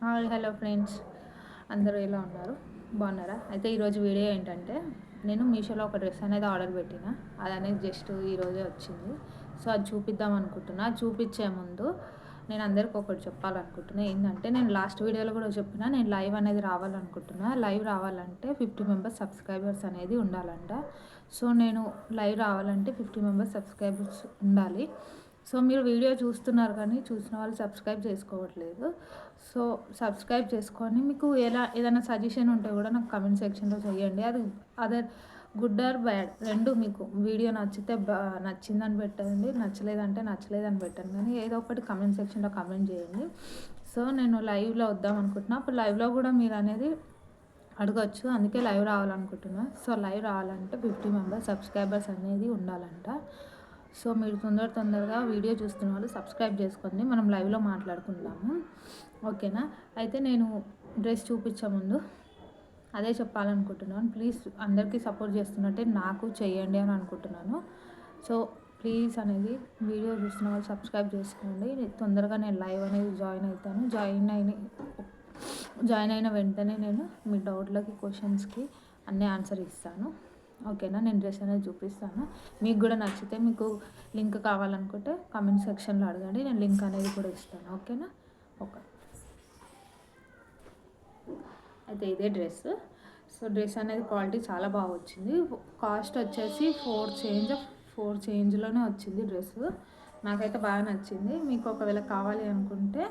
Hi hello friends, అందరూ ఎలా ఉన్నారు? బాగున్నారా? అయితే ఈరోజు వీడియో ఏంటంటే, నేను మీషోలో ఒక డ్రెస్ అనేది ఆర్డర్ పెట్టిన. అది అనేది జస్ట్ ఈరోజే వచ్చింది. సో అది చూపిద్దాం అనుకుంటున్నా. అది చూపించే ముందు నేను అందరికీ ఒకటి చెప్పాలనుకుంటున్నా. ఏంటంటే, నేను లాస్ట్ వీడియోలో కూడా చెప్పిన, నేను లైవ్ అనేది రావాలనుకుంటున్నా. లైవ్ రావాలంటే 50 మెంబర్స్ సబ్స్క్రైబర్స్ అనేది ఉండాలంట. సో నేను లైవ్ రావాలంటే 50 మెంబర్స్ సబ్స్క్రైబర్స్ ఉండాలి. సో మీరు వీడియో చూస్తున్నారు కానీ చూసిన వాళ్ళు సబ్స్క్రైబ్ చేసుకోవట్లేదు. సో సబ్స్క్రైబ్ చేసుకొని మీకు ఏదైనా సజెషన్ ఉంటే కూడా నాకు కమెంట్ సెక్షన్లో చేయండి. అది అదర్ గుడ్ ఆర్ బ్యాడ్ రెండు, మీకు వీడియో నచ్చితే నచ్చిందని పెట్టండి, నచ్చలేదంటే నచ్చలేదని పెట్టండి, కానీ ఏదో ఒకటి కమెంట్ సెక్షన్లో కమెంట్ చేయండి. సో నేను లైవ్లో వద్దాం అనుకుంటున్నా. అప్పుడు లైవ్లో కూడా మీరు అనేది అడగచ్చు, అందుకే లైవ్ రావాలనుకుంటున్నా. సో లైవ్ రావాలంటే 50 మెంబర్స్ సబ్స్క్రైబర్స్ అనేది ఉండాలంట. సో మీరు తొందరగా వీడియో చూస్తున్న వాళ్ళు సబ్స్క్రైబ్ చేసుకోండి, మనం లైవ్లో మాట్లాడుకుందాము, ఓకేనా? అయితే నేను డ్రెస్ చూపించే ముందు అదే చెప్పాలనుకుంటున్నాను. ప్లీజ్ అందరికీ సపోర్ట్ చేస్తున్నట్టే నాకు చేయండి అని అనుకుంటున్నాను. సో ప్లీజ్ అనేది వీడియో చూస్తున్న వాళ్ళు సబ్స్క్రైబ్ చేసుకోండి. తొందరగా నేను లైవ్ అనేది జాయిన్ అవుతాను. జాయిన్ అయిన వెంటనే నేను మీ డౌట్లకి క్వశ్చన్స్కి అన్నీ ఆన్సర్ ఇస్తాను, ఓకేనా? నేను డ్రెస్ అనేది చూపిస్తాను. మీకు కూడా నచ్చితే మీకు లింక్ కావాలనుకుంటే కామెంట్ సెక్షన్లో అడగండి, నేను లింక్ అనేది కూడా ఇస్తాను, ఓకేనా? ఓకే. అయితే ఇదే డ్రెస్. సో డ్రెస్ అనేది క్వాలిటీ చాలా బాగా వచ్చింది. కాస్ట్ వచ్చేసి 4 చేంజ్లోనే వచ్చింది డ్రెస్. నాకైతే బాగా నచ్చింది. మీకు ఒకవేళ కావాలి అనుకుంటే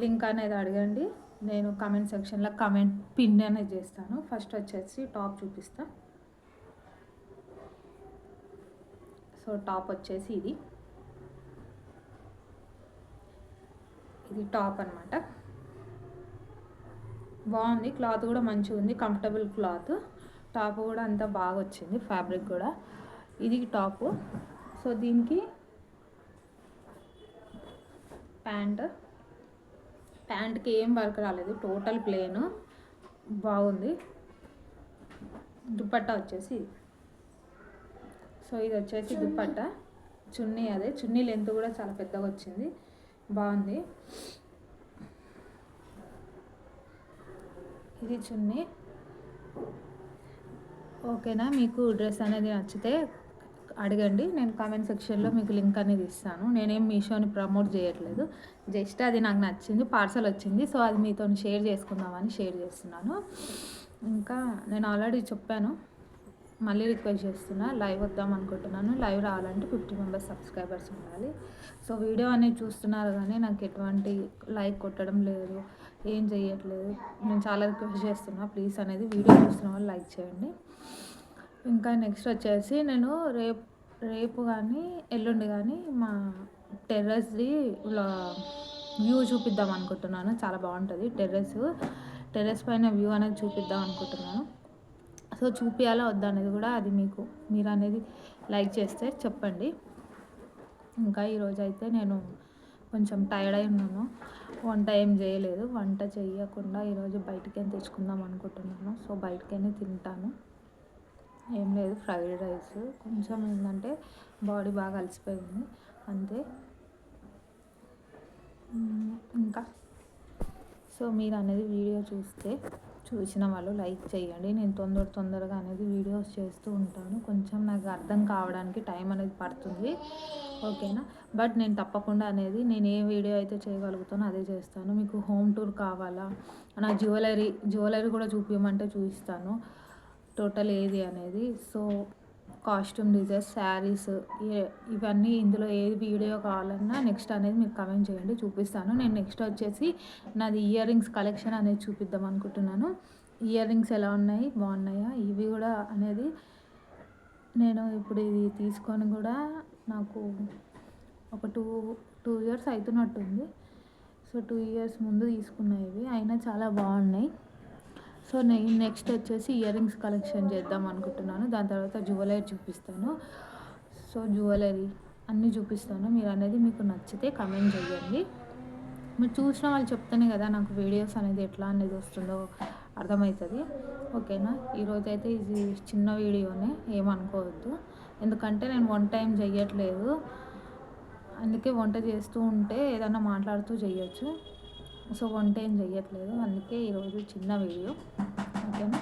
లింక్ అనేది అడగండి, నేను కామెంట్ సెక్షన్లో కామెంట్ పిన్ అనేది చేస్తాను. ఫస్ట్ వచ్చేసి టాప్ చూపిస్తా. సో టాప్ వచ్చేసి ఇది టాప్ అనమాట. బాగుంది, క్లాత్ కూడా మంచిగా ఉంది, కంఫర్టబుల్ క్లాత్. టాప్ కూడా అంతా బాగా వచ్చింది, ఫ్యాబ్రిక్ కూడా. ఇది టాప్. సో దీనికి ప్యాంట్కి ఏం వర్క్ రాలేదు, టోటల్ ప్లేన్, బాగుంది. దుపట్టా వచ్చేసి సో ఇది వచ్చేసి దుపట్టా. చున్నీ లెంత్ కూడా చాలా పెద్దగా వచ్చింది, బాగుంది. ఇది చున్నీ, ఓకేనా? మీకు డ్రెస్ అనేది నచ్చితే అడగండి, నేను కామెంట్ సెక్షన్లో మీకు లింక్ అనేది ఇస్తాను. నేనేం మీషోని ప్రమోట్ చేయట్లేదు, జస్ట్ అది నాకు నచ్చింది, పార్సల్ వచ్చింది. సో అది మీతో షేర్ చేసుకుందామని షేర్ చేస్తున్నాను. ఇంకా నేను ఆల్రెడీ చెప్పాను, మళ్ళీ రిక్వెస్ట్ చేస్తున్నా, లైవ్ వద్దాం అనుకుంటున్నాను. లైవ్ రావాలంటే 50 మెంబర్స్ సబ్స్క్రైబర్స్ ఉండాలి. సో వీడియో అనేది చూస్తున్నారు కానీ నాకు ఎటువంటి లైక్ కొట్టడం లేదు, ఏం చేయట్లేదు. నేను చాలా రిక్వెస్ట్ చేస్తున్నా, ప్లీజ్ అనేది వీడియో చూస్తున్న వాళ్ళు లైక్ చేయండి. ఇంకా నెక్స్ట్ వచ్చేసి నేను రేపు కానీ ఎల్లుండి కానీ మా టెర్రస్ది వ్యూ చూపిద్దాం అనుకుంటున్నాను. చాలా బాగుంటుంది టెర్రస్ పైన వ్యూ అనేది చూపిద్దాం అనుకుంటున్నాను. సో చూపించాలా వద్దా అనేది కూడా అది మీరు అనేది లైక్ చేస్తే చెప్పండి. ఇంకా ఈరోజు అయితే నేను కొంచెం టైర్డ్ అయి ఉన్నాను, వంట ఏం చేయలేదు. వంట చేయకుండా ఈరోజు బయటికి తెచ్చుకుందాం అనుకుంటున్నాను. సో బయటకైనా తింటాను, ఏం లేదు, ఫ్రైడ్ రైస్. కొంచెం ఏంటంటే బాడీ బాగా అలసిపోయింది అంతే. ఇంకా సో మీరు అనేది వీడియో చూసిన వాళ్ళు లైక్ చేయండి. నేను తొందరగా అనేది వీడియోస్ చేస్తూ ఉంటాను, కొంచెం నాకు అర్థం కావడానికి టైం అనేది పడుతుంది, ఓకేనా? బట్ నేను తప్పకుండా అనేది నేను ఏ వీడియో అయితే చేయగలుగుతానో అదే చేస్తాను. మీకు హోమ్ టూర్ కావాలా, నా జ్యువెలరీ కూడా చూపించమంటే చూపిస్తాను, టోటల్ ఏది అనేది. సో కాస్ట్యూమ్ డిజైన్స్, శారీస్, ఇవన్నీ ఇందులో ఏది వీడియో కావాలన్నా నెక్స్ట్ అనేది మీరు కమెంట్ చేయండి, చూపిస్తాను. నేను నెక్స్ట్ వచ్చేసి నాది ఇయర్ రింగ్స్ కలెక్షన్ అనేది చూపిద్దాం అనుకుంటున్నాను. ఇయర్ రింగ్స్ ఎలా ఉన్నాయి, బాగున్నాయా, ఇవి కూడా అనేది నేను ఇప్పుడు ఇది తీసుకొని కూడా నాకు ఒక టూ ఇయర్స్ అవుతున్నట్టుంది. సో 2 ఇయర్స్ ముందు తీసుకున్నాయి ఇవి, అయినా చాలా బాగున్నాయి. సో నేను నెక్స్ట్ వచ్చేసి ఇయర్ రింగ్స్ కలెక్షన్ చేద్దాం అనుకుంటున్నాను. దాని తర్వాత జ్యువెలరీ చూపిస్తాను. సో జ్యువెలరీ అన్నీ చూపిస్తాను. మీరు అనేది మీకు నచ్చితే కమెంట్ చేయండి. మీరు చూసిన వాళ్ళు చెప్తేనే కదా నాకు వీడియోస్ అనేది ఎట్లా అనేది వస్తుందో అర్థమవుతుంది, ఓకేనా? ఈరోజు అయితే ఇది చిన్న వీడియోనే, ఏమనుకోవద్దు. ఎందుకంటే నేను వంట ఏం చెయ్యట్లేదు, అందుకే వంట చేస్తూ ఉంటే ఏదన్నా మాట్లాడుతూ చేయొచ్చు. సో వంట ఏం చెయ్యట్లేదు, అందుకే ఈరోజు చిన్న వీడియో. ఓకేనా.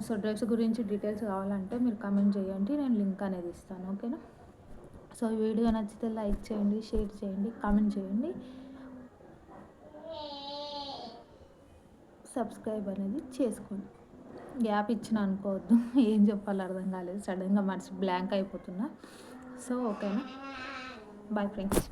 సో డ్రెస్ గురించి డీటెయిల్స్ కావాలంటే మీరు కమెంట్ చేయండి, నేను లింక్ అనేది ఇస్తాను. ఓకేనా. సో ఈ వీడియో నచ్చితే లైక్ చేయండి, షేర్ చేయండి, కామెంట్ చేయండి, సబ్స్క్రైబ్ అనేది చేసుకోండి. గ్యాప్ ఇచ్చిన అనుకోవద్దు, ఏం చెప్పాలో అర్థం కాలేదు, సడన్గా మనసు బ్లాంక్ అయిపోతున్నా. సో ఓకేనా. Bye friends.